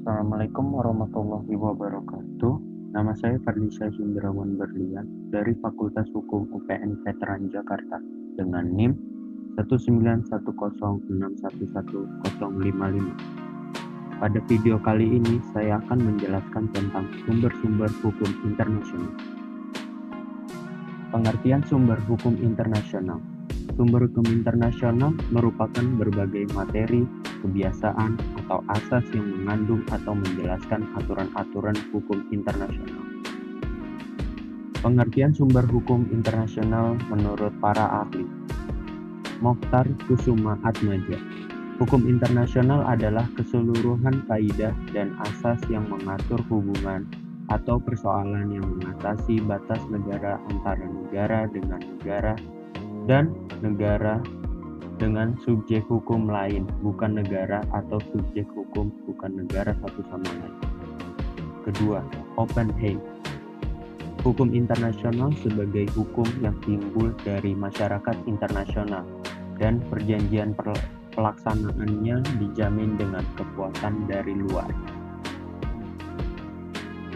Assalamualaikum warahmatullahi wabarakatuh. Nama saya Fardisha Hindrawan Berlian dari Fakultas Hukum UPN Veteran Jakarta dengan NIM 19106111055. Pada video kali ini saya akan menjelaskan tentang sumber-sumber hukum internasional. Pengertian sumber hukum internasional. Sumber hukum internasional merupakan berbagai materi, kebiasaan, atau asas yang mengandung atau menjelaskan aturan-aturan hukum internasional. Pengertian sumber hukum internasional menurut para ahli. Mokhtar Kusuma Atmaja. Hukum internasional adalah keseluruhan kaidah dan asas yang mengatur hubungan atau persoalan yang mengatasi batas negara antara negara dengan negara dan negara dengan subjek hukum lain, bukan negara, atau subjek hukum bukan negara satu sama lain. Kedua, open hand. Hukum internasional sebagai hukum yang timbul dari masyarakat internasional dan perjanjian pelaksanaannya dijamin dengan kekuatan dari luar.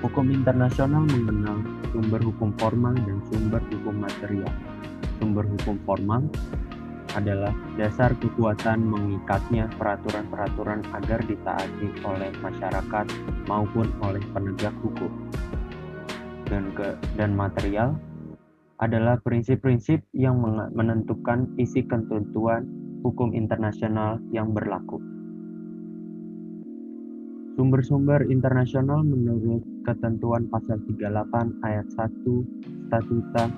Hukum internasional mengenal sumber hukum formal dan sumber hukum material. Sumber hukum formal adalah dasar kekuatan mengikatnya peraturan-peraturan agar ditaati oleh masyarakat maupun oleh penegak hukum. Dan material adalah prinsip-prinsip yang menentukan isi ketentuan hukum internasional yang berlaku. Sumber-sumber internasional menurut ketentuan pasal 38 ayat 1 Statuta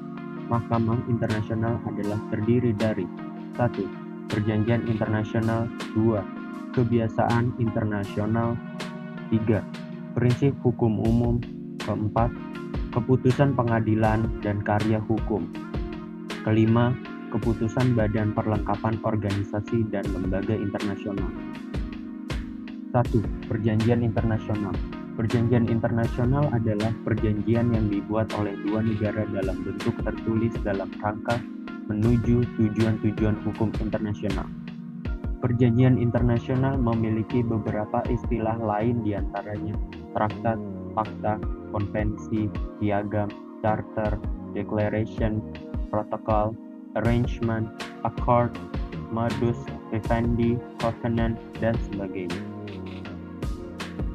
Mahkamah Internasional adalah terdiri dari 1. Perjanjian internasional. 2. Kebiasaan internasional. 3. Prinsip hukum umum. 4. Keputusan pengadilan dan karya hukum. 5. Keputusan Badan Perlengkapan Organisasi dan Lembaga Internasional. 1. Perjanjian internasional. Perjanjian internasional adalah perjanjian yang dibuat oleh dua negara dalam bentuk tertulis dalam rangka menuju tujuan-tujuan hukum internasional. Perjanjian internasional memiliki beberapa istilah lain diantaranya traktat, fakta, konvensi, piagam, charter, declaration, protokol, arrangement, accord, modus vivendi, covenant, dan sebagainya.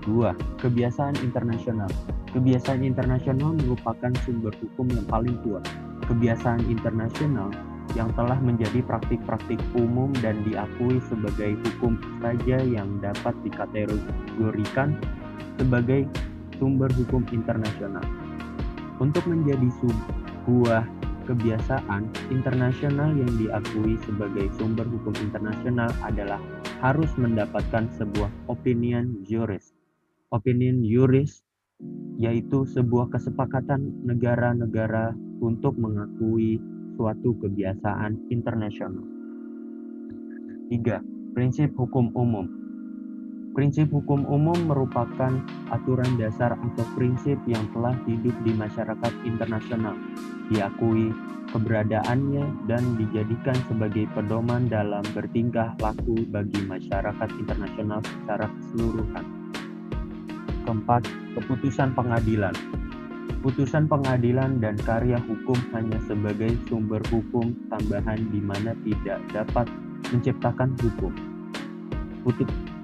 2. Kebiasaan internasional. Kebiasaan internasional merupakan sumber hukum yang paling tua. Kebiasaan internasional yang telah menjadi praktik-praktik umum dan diakui sebagai hukum saja yang dapat dikategorikan sebagai sumber hukum internasional. Untuk menjadi sebuah kebiasaan internasional yang diakui sebagai sumber hukum internasional adalah harus mendapatkan sebuah opinion juris. Opinion juris yaitu sebuah kesepakatan negara-negara untuk mengakui suatu kebiasaan internasional. 3. Prinsip hukum umum. Prinsip hukum umum merupakan aturan dasar atau prinsip yang telah hidup di masyarakat internasional, diakui keberadaannya dan dijadikan sebagai pedoman dalam bertingkah laku bagi masyarakat internasional secara keseluruhan. 4. Keputusan pengadilan. Putusan pengadilan dan karya hukum hanya sebagai sumber hukum tambahan di mana tidak dapat menciptakan hukum.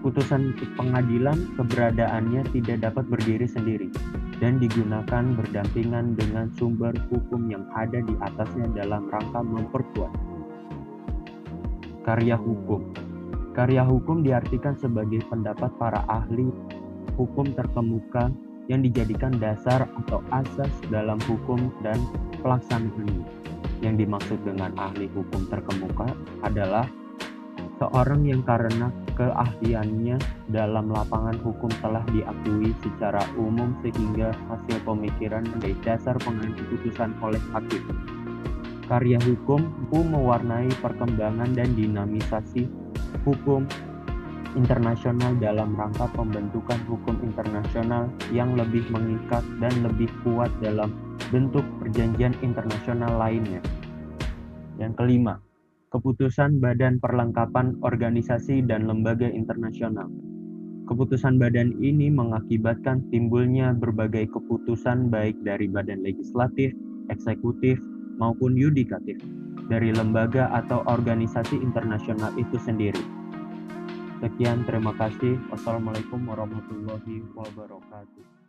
Putusan pengadilan keberadaannya tidak dapat berdiri sendiri dan digunakan berdampingan dengan sumber hukum yang ada di atasnya dalam rangka memperkuat. Karya hukum. Karya hukum diartikan sebagai pendapat para ahli hukum terkemuka yang dijadikan dasar atau asas dalam hukum dan pelaksanaannya. Yang dimaksud dengan ahli hukum terkemuka adalah seorang yang karena keahliannya dalam lapangan hukum telah diakui secara umum sehingga hasil pemikiran menjadi dasar pengambilan keputusan oleh hakim. Karya hukum mewarnai perkembangan dan dinamisasi hukum internasional dalam rangka pembentukan hukum internasional yang lebih mengikat dan lebih kuat dalam bentuk perjanjian internasional lainnya. Yang kelima, keputusan Badan Perlengkapan Organisasi dan Lembaga Internasional. Keputusan badan ini mengakibatkan timbulnya berbagai keputusan baik dari badan legislatif, eksekutif, maupun yudikatif dari lembaga atau organisasi internasional itu sendiri. Sekian, terima kasih. Wassalamualaikum warahmatullahi wabarakatuh.